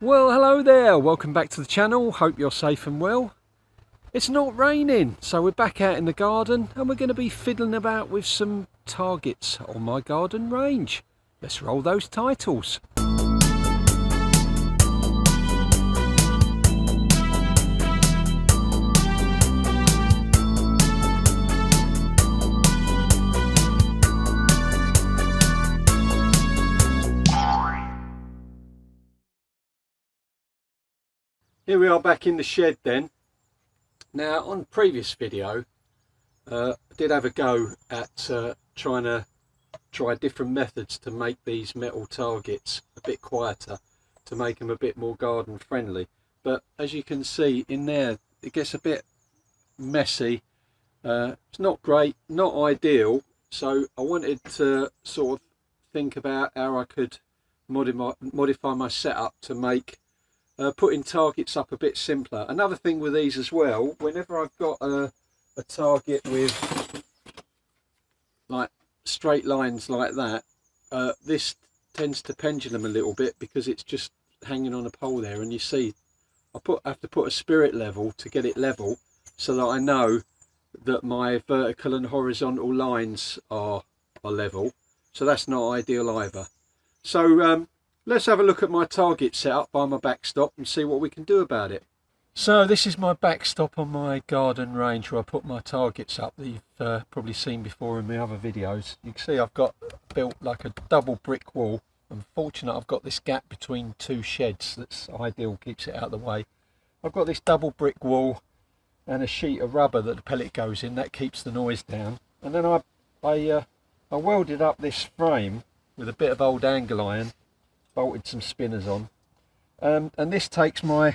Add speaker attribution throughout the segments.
Speaker 1: Well, hello there, welcome back to the channel. Hope you're safe and well. It's not raining, so we're back out in the garden and we're going to be fiddling about with some targets on my garden range. Let's roll those titles. Here we are back in the shed then. Now on the previous video I did have a go at trying different methods to make these metal targets a bit quieter, to make them a bit more garden friendly, but as you can see in there it gets a bit messy. It's not great, not ideal, so I wanted to sort of think about how I could modify my setup to make putting targets up a bit simpler. Another thing with these as well, whenever I've got a target with like straight lines like that, this tends to pendulum a little bit because it's just hanging on a pole there, and you see I have to put a spirit level to get it level so that I know that my vertical and horizontal lines are level, so that's not ideal either. So let's have a look at my target setup by my backstop and see what we can do about it. So this is my backstop on my garden range where I put my targets up that you've probably seen before in my other videos. You can see I've got built like a double brick wall. I'm fortunate I've got this gap between two sheds that's ideal, keeps it out of the way. I've got this double brick wall and a sheet of rubber that the pellet goes in, that keeps the noise down. And then I welded up this frame with a bit of old angle iron, bolted some spinners on, and this takes my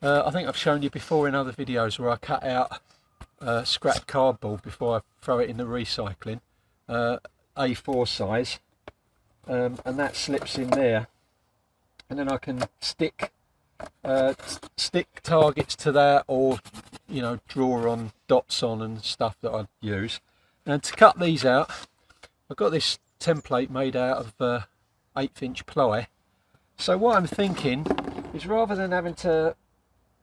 Speaker 1: I think I've shown you before in other videos where I cut out scrap cardboard before I throw it in the recycling, A4 size, and that slips in there, and then I can stick targets to that, or you know, draw on dots on and stuff that I use. And to cut these out, I've got this template made out of 1/8" ply. So what I'm thinking is, rather than having to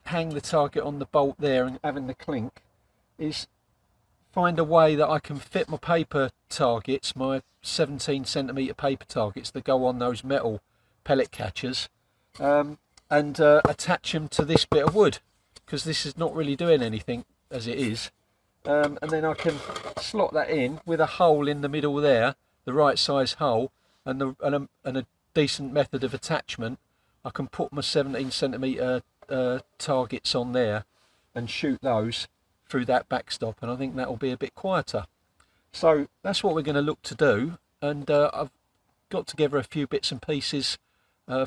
Speaker 1: hang the target on the bolt there and having the clink, is find a way that I can fit my paper targets, my 17cm paper targets that go on those metal pellet catchers, and attach them to this bit of wood, because this is not really doing anything as it is. And then I can slot that in with a hole in the middle there, the right size hole, and a decent method of attachment. I can put my 17cm targets on there and shoot those through that backstop, and I think that will be a bit quieter. So that's what we're going to look to do, and I've got together a few bits and pieces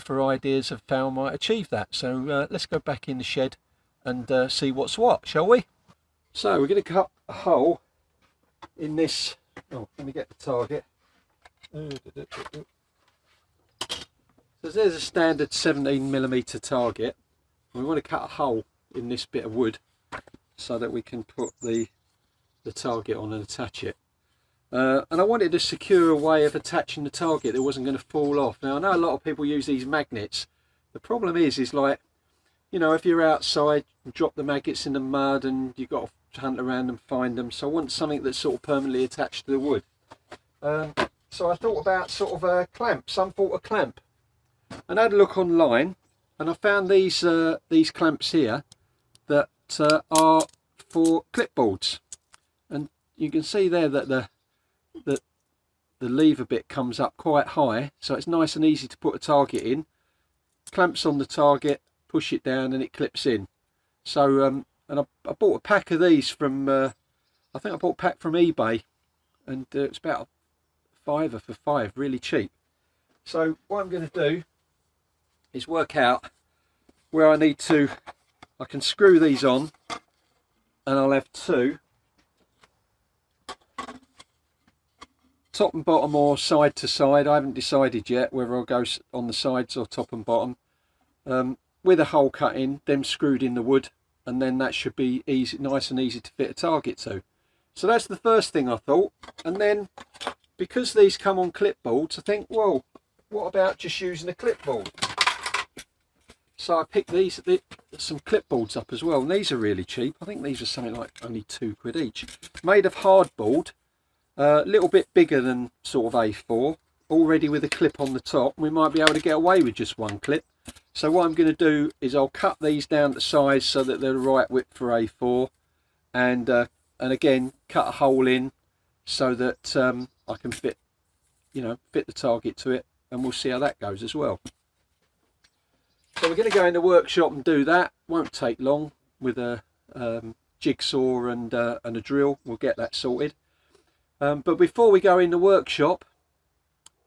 Speaker 1: for ideas of how I might achieve that. So let's go back in the shed and see what's what, shall we? So we're going to cut a hole in this. Oh, let me get the target. So there's a standard 17mm target. We want to cut a hole in this bit of wood so that we can put the target on and attach it. And I wanted a secure way of attaching the target that wasn't going to fall off. Now I know a lot of people use these magnets. The problem is like, you know, if you're outside, you drop the maggots in the mud and you've got to hunt around and find them. So I want something that's sort of permanently attached to the wood. So I thought about sort of a clamp, some sort of clamp. And I had a look online, and I found these clamps here that are for clipboards. And you can see there that the lever bit comes up quite high, so it's nice and easy to put a target in. Clamps on the target, push it down, and it clips in. So and I bought a pack of these from I think I bought a pack from eBay, and it's about £5 for 5, really cheap. So what I'm going to do is work out where I can screw these on, and I'll have two, top and bottom or side to side. I haven't decided yet whether I'll go on the sides or top and bottom, with a hole cut in, them screwed in the wood, and then that should be easy, nice and easy to fit a target to. So that's the first thing I thought. And then because these come on clipboards, I think, well, what about just using a clipboard? So I picked these, some clipboards up as well, and these are really cheap. I think these are something like only £2 each. Made of hardboard, a little bit bigger than sort of A4, already with a clip on the top. We might be able to get away with just one clip. So what I'm going to do is I'll cut these down to size so that they're the right width for A4, and again cut a hole in so that I can fit, fit the target to it, and we'll see how that goes as well. So we're going to go in the workshop and do that. Won't take long with a jigsaw and a drill. We'll get that sorted. But before we go in the workshop,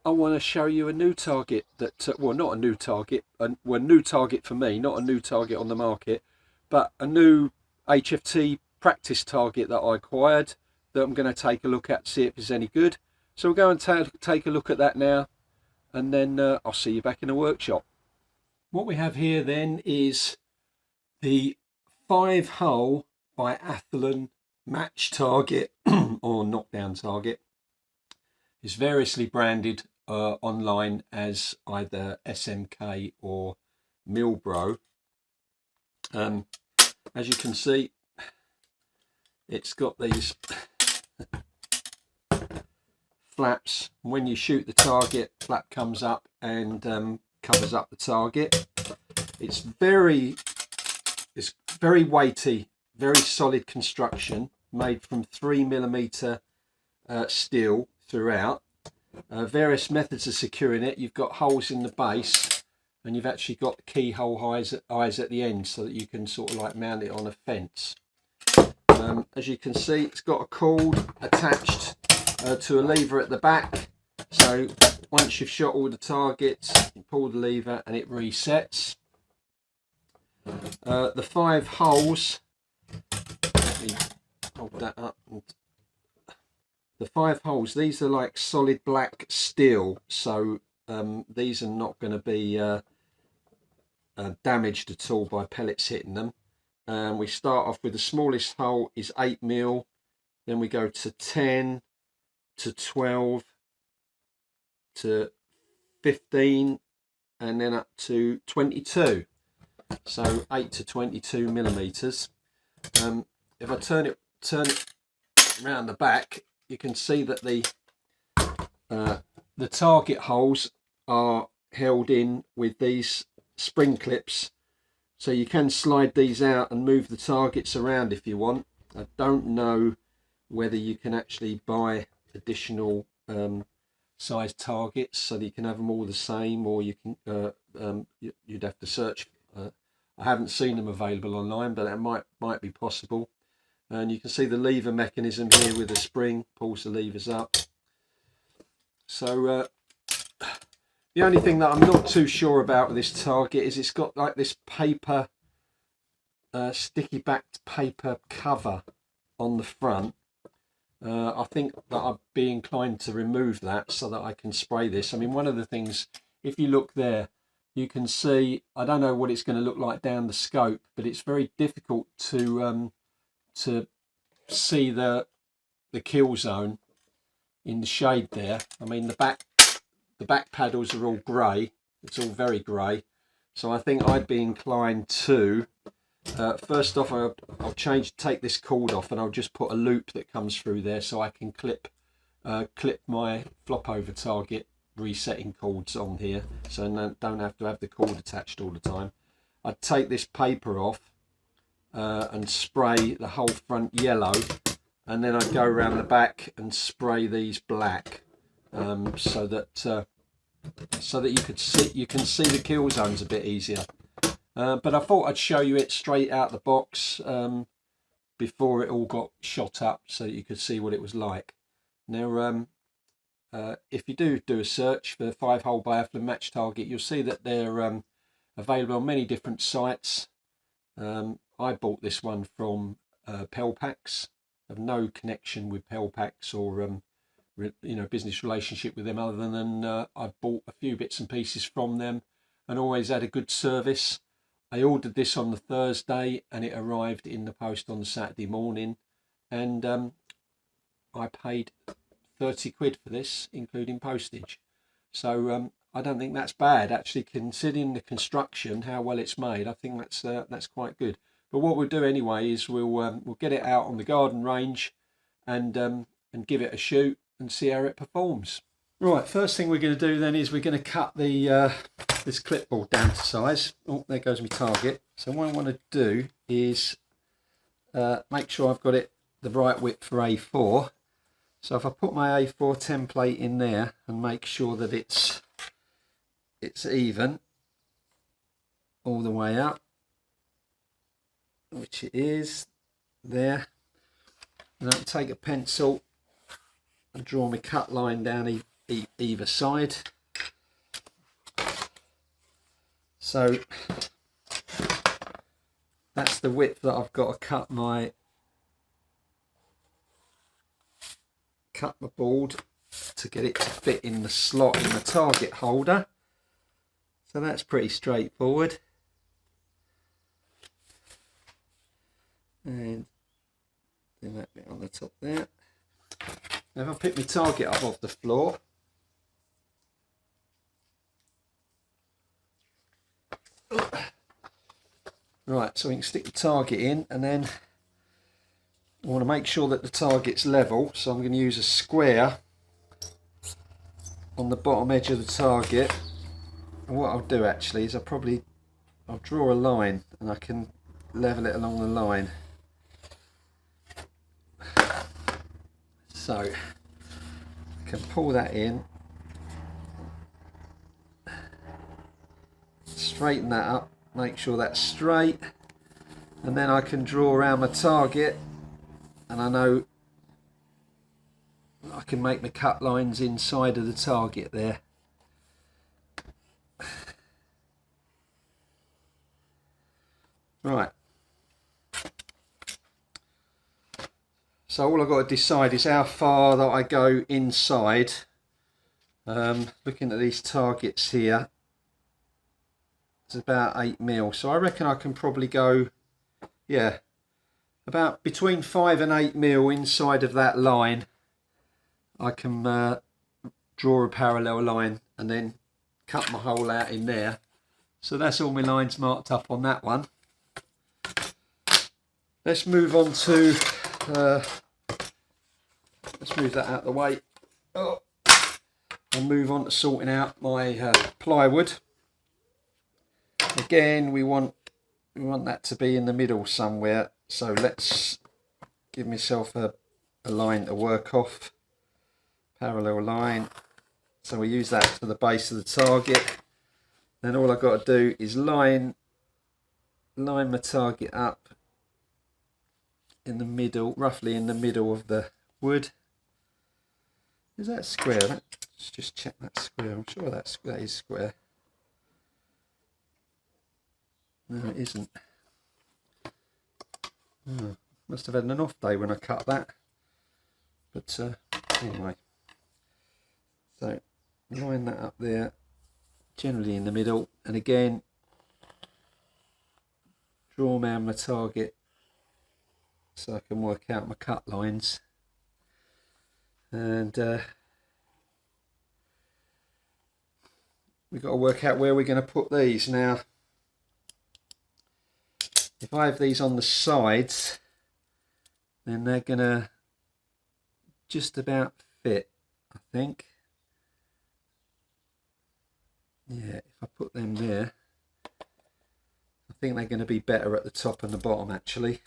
Speaker 1: I want to show you a new target that, well, not a new target, well, a new target for me, not a new target on the market, but a new HFT practice target that I acquired that I'm going to take a look at, see if it's any good. So we'll go and take a look at that now, and then I'll see you back in the workshop. What we have here then is the 5-hole Biathlon match target or knockdown target. It's variously branded online as either SMK or Milbro. As you can see, it's got these flaps. When you shoot the target, flap comes up and covers up the target. It's very weighty, very solid construction, made from 3mm steel throughout. Various methods of securing it. You've got holes in the base, and you've actually got the keyhole eyes at the end, so that you can sort of like mount it on a fence. As you can see, it's got a cord attached to a lever at the back. So once you've shot all the targets, you pull the lever and it resets. The 5 holes, let me hold that up. The 5 holes, these are like solid black steel, so these are not going to be damaged at all by pellets hitting them. We start off with the smallest hole is 8mm, then we go to 10, to 12, to 15, and then up to 22. So 8 to 22mm. If I turn it around the back, you can see that the target holes are held in with these spring clips, so you can slide these out and move the targets around if you want. I don't know whether you can actually buy additional size targets so that you can have them all the same, or you can you'd have to search. I haven't seen them available online, but that might be possible. And you can see the lever mechanism here with the spring pulls the levers up. So the only thing that I'm not too sure about with this target is it's got like this paper, sticky backed paper cover on the front. I think that I'd be inclined to remove that so that I can spray this. I mean, one of the things, if you look there, you can see, I don't know what it's going to look like down the scope, but it's very difficult to see the kill zone in the shade there. I mean, the back paddles are all grey. It's all very grey. So I think I'd be inclined to, first off, I'll take this cord off, and I'll just put a loop that comes through there so I can clip my flop over target resetting cords on here, so I don't have to have the cord attached all the time. I'd take this paper off and spray the whole front yellow, and then I'd go around the back and spray these black, so that you can see the kill zones a bit easier. But I thought I'd show you it straight out the box before it all got shot up, so that you could see what it was like. Now, if you do a search for 5-hole Biathlon match target, you'll see that they're available on many different sites. I bought this one from Pelpacks. I have no connection with Pelpacks or business relationship with them, other than I've bought a few bits and pieces from them and always had a good service. I ordered this on the Thursday and it arrived in the post on the Saturday morning, and I paid 30 quid for this, including postage. So I don't think that's bad, actually, considering the construction, how well it's made. I think that's quite good. But what we'll do anyway is we'll get it out on the garden range and give it a shoot and see how it performs. Right, first thing we're going to do then is we're going to cut the this clipboard down to size. Oh, there goes my target. So what I want to do is make sure I've got it the right width for A4. So if I put my A4 template in there and make sure that it's even all the way up, which it is there, and I'll take a pencil and draw my cut line down either side. So that's the width that I've got to cut my board to get it to fit in the slot in the target holder. So that's pretty straightforward. And then that bit on the top there. Now if I pick my target up off the floor, right, so we can stick the target in, and then I want to make sure that the target's level, so I'm going to use a square on the bottom edge of the target. And what I'll do actually is I'll draw a line and I can level it along the line. So I can pull that in, straighten that up, make sure that's straight, and then I can draw around my target, and I know I can make my cut lines inside of the target there. Right, so all I've got to decide is how far that I go inside. Looking at these targets here, it's about 8mm, so I reckon I can probably go, yeah, about between 5 and 8mm inside of that line. I can draw a parallel line and then cut my hole out in there. So that's all my lines marked up on that one. Let's move on to, let's move that out of the way. Oh, and move on to sorting out my plywood. Again, we want that to be in the middle somewhere. So let's give myself a line to work off. Parallel line. So we use that for the base of the target. Then all I've got to do is line my target up in the middle, roughly in the middle of the wood. Is that square? Let's just check that square. I'm sure that is square. No, it isn't. Oh, must have had an off day when I cut that. But anyway, so line that up there, generally in the middle, and again draw around my target so I can work out my cut lines. And we've got to work out where we're going to put these. Now, if I have these on the sides, then they're going to just about fit, I think. Yeah, if I put them there, I think they're going to be better at the top and the bottom, actually.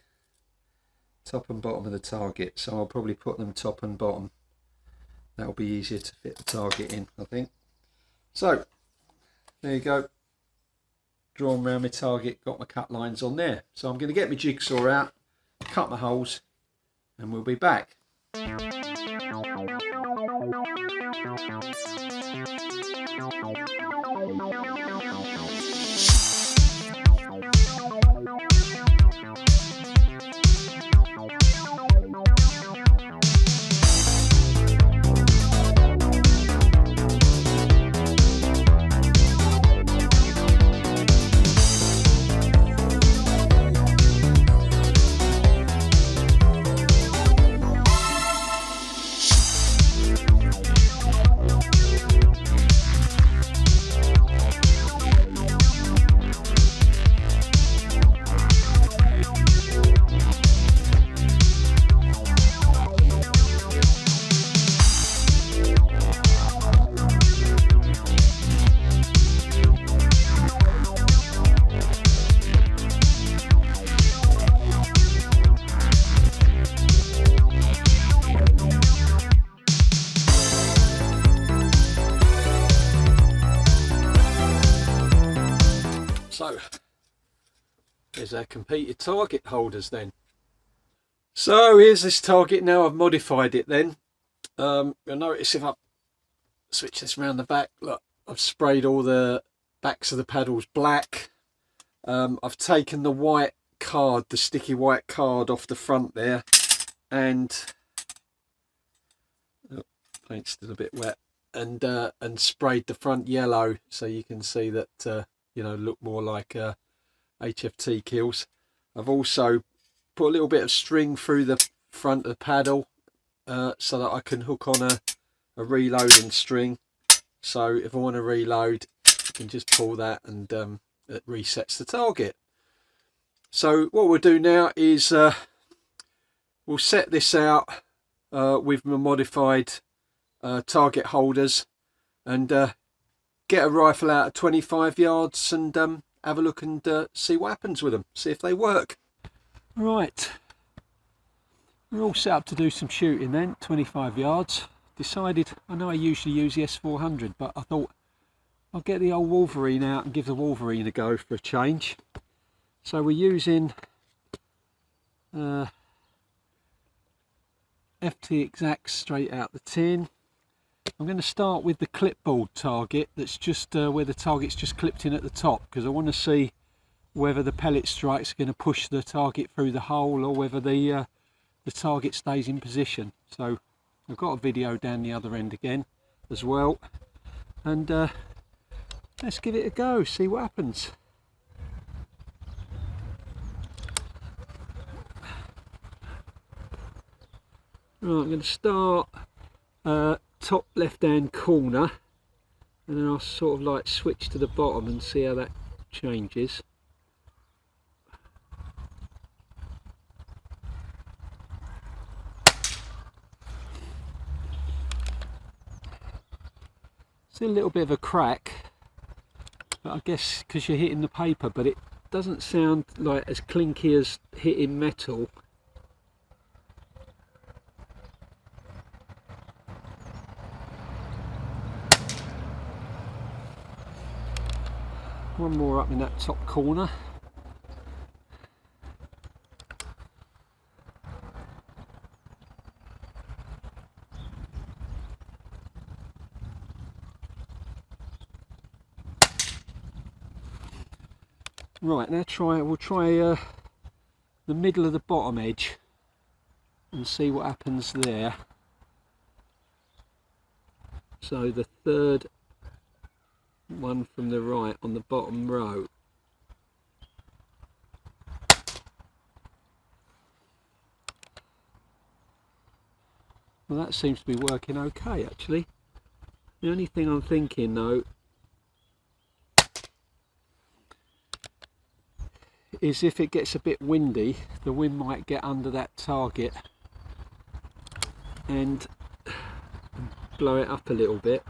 Speaker 1: Top and bottom of the target, so I'll probably put them top and bottom. That'll be easier to fit the target in, I think. So there you go, drawn around my target, got my cut lines on there. So I'm going to get my jigsaw out, cut my holes, and we'll be back. So here's our competed target holders then. So here's this target now. I've modified it then. You'll notice if I switch this around the back, look, I've sprayed all the backs of the paddles black. I've taken the white card, the sticky white card off the front there, and paint's still a bit wet, and sprayed the front yellow so you can see that you know, look more like HFT kills. I've also put a little bit of string through the front of the paddle so that I can hook on a reloading string. So if I want to reload, I can just pull that, and it resets the target. So what we'll do now is we'll set this out with my modified target holders, and get a rifle out at 25 yards and have a look and see what happens with them, see if they work. Right, we're all set up to do some shooting then. 25 yards. Decided, I know I usually use the S400, but I thought I'll get the old Wolverine out and give the Wolverine a go for a change. So we're using FT Exact straight out the tin. I'm going to start with the clipboard target that's just where the target's just clipped in at the top, because I want to see whether the pellet strike's are going to push the target through the hole or whether the target stays in position. So I've got a video down the other end again as well, and let's give it a go, see what happens. Right, I'm going to start top left hand corner, and then I'll sort of like switch to the bottom and see how that changes. It's a little bit of a crack, but I guess because you're hitting the paper, but it doesn't sound like as clinky as hitting metal. One more up in that top corner. Right, now we'll try the middle of the bottom edge and see what happens there. So the third one from the right on the bottom row. Well, that seems to be working okay actually. The only thing I'm thinking though is if it gets a bit windy, the wind might get under that target and blow it up a little bit.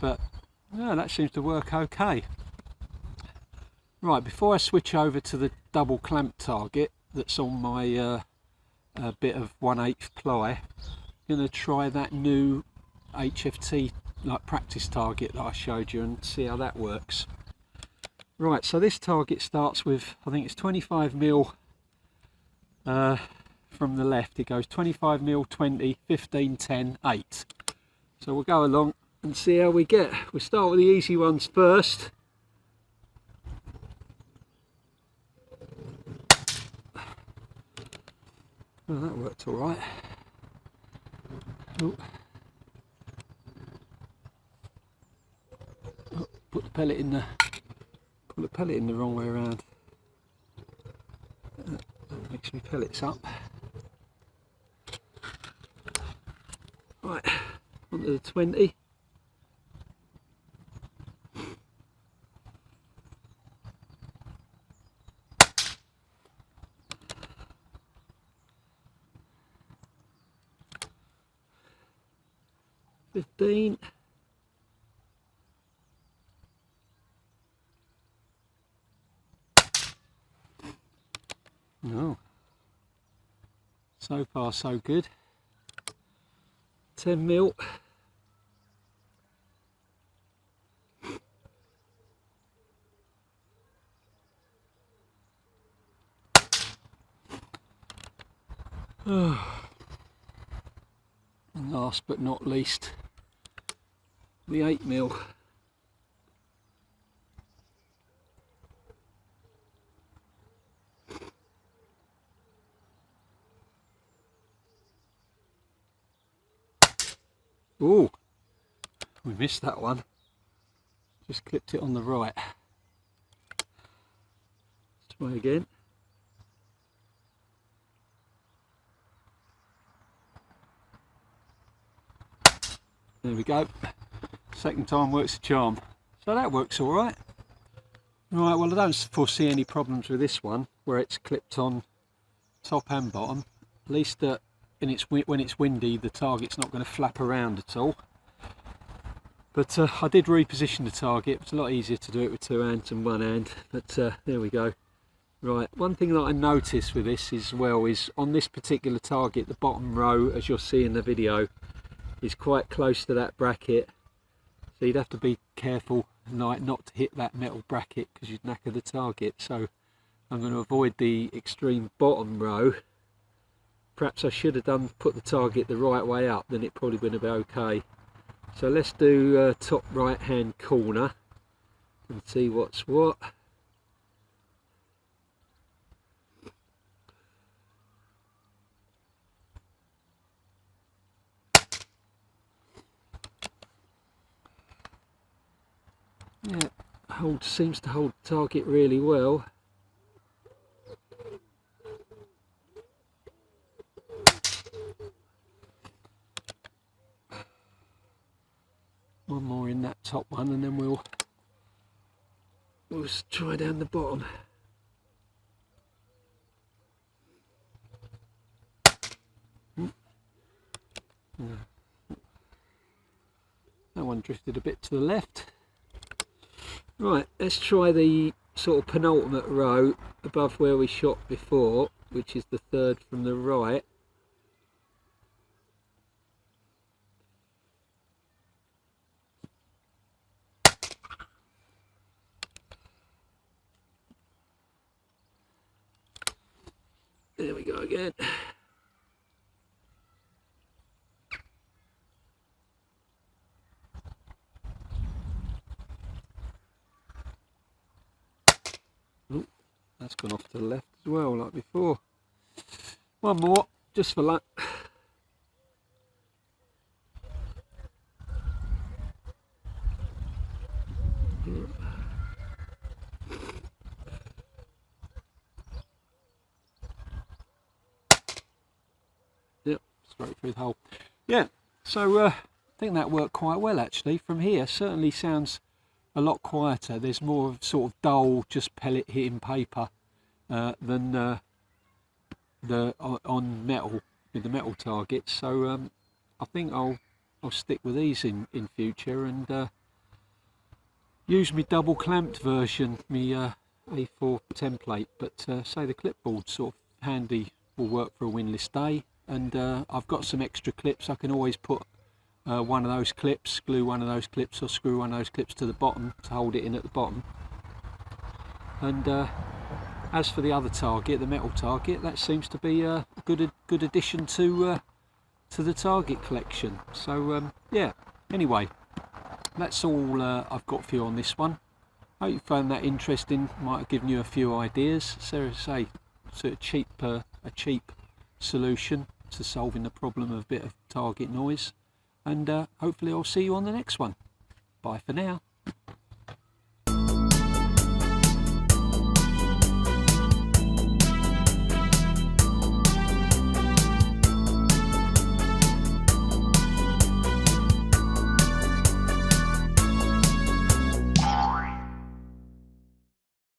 Speaker 1: But no, that seems to work okay. Right, before I switch over to the double clamp target that's on my bit of 1/8 ply, I'm going to try that new HFT like practice target that I showed you and see how that works. Right, so this target starts with, I think it's 25mm from the left. It goes 25mm, 20, 15, 10, 8. So we'll go along and see how we get. We'll start with the easy ones first. Well, that worked all right. Oh. Oh, put the pellet in the wrong way around. That makes me pellets up. Right, onto the 20. $15. No. So far so good. 10mm. And last but not least, the 8mm. Oh, we missed that one. Just clipped it on the right. Let's try again. There we go. Second time works a charm. So that works all right. Right, well I don't foresee any problems with this one where it's clipped on top and bottom. At least when it's windy the target's not going to flap around at all. But I did reposition the target. It's a lot easier to do it with two hands than one hand. But there we go. Right, one thing that I noticed with this as well is on this particular target, the bottom row, as you'll see in the video, is quite close to that bracket. So you'd have to be careful not to hit that metal bracket because you'd knacker the target. So I'm going to avoid the extreme bottom row. Perhaps I should have put the target the right way up, then it probably would have been okay. So let's do top right hand corner and see what's what. Yeah, seems to hold the target really well. One more in that top one and then we'll try down the bottom. That one drifted a bit to the left. Right, let's try the sort of penultimate row above where we shot before, which is the third from the right. There we go again. Ooh, that's gone off to the left as well, like before. One more, just for luck. Yep, straight through the hole. Yeah, so I think that worked quite well actually. From here, certainly sounds a lot quieter. There's more of sort of dull, just pellet hitting paper than on metal with the metal targets. So I think I'll stick with these in future and use my double clamped version, my A4 template. But say the clipboard sort of handy, will work for a windless day. And I've got some extra clips. I can always put one of those clips, glue one of those clips or screw one of those clips to the bottom to hold it in at the bottom. And as for the other target, the metal target, that seems to be a good addition to the target collection. So yeah, anyway, that's all I've got for you on this one. Hope you found that interesting. Might have given you a few ideas. So say sort of a cheap solution to solving the problem of a bit of target noise. And hopefully I'll see you on the next one. Bye for now.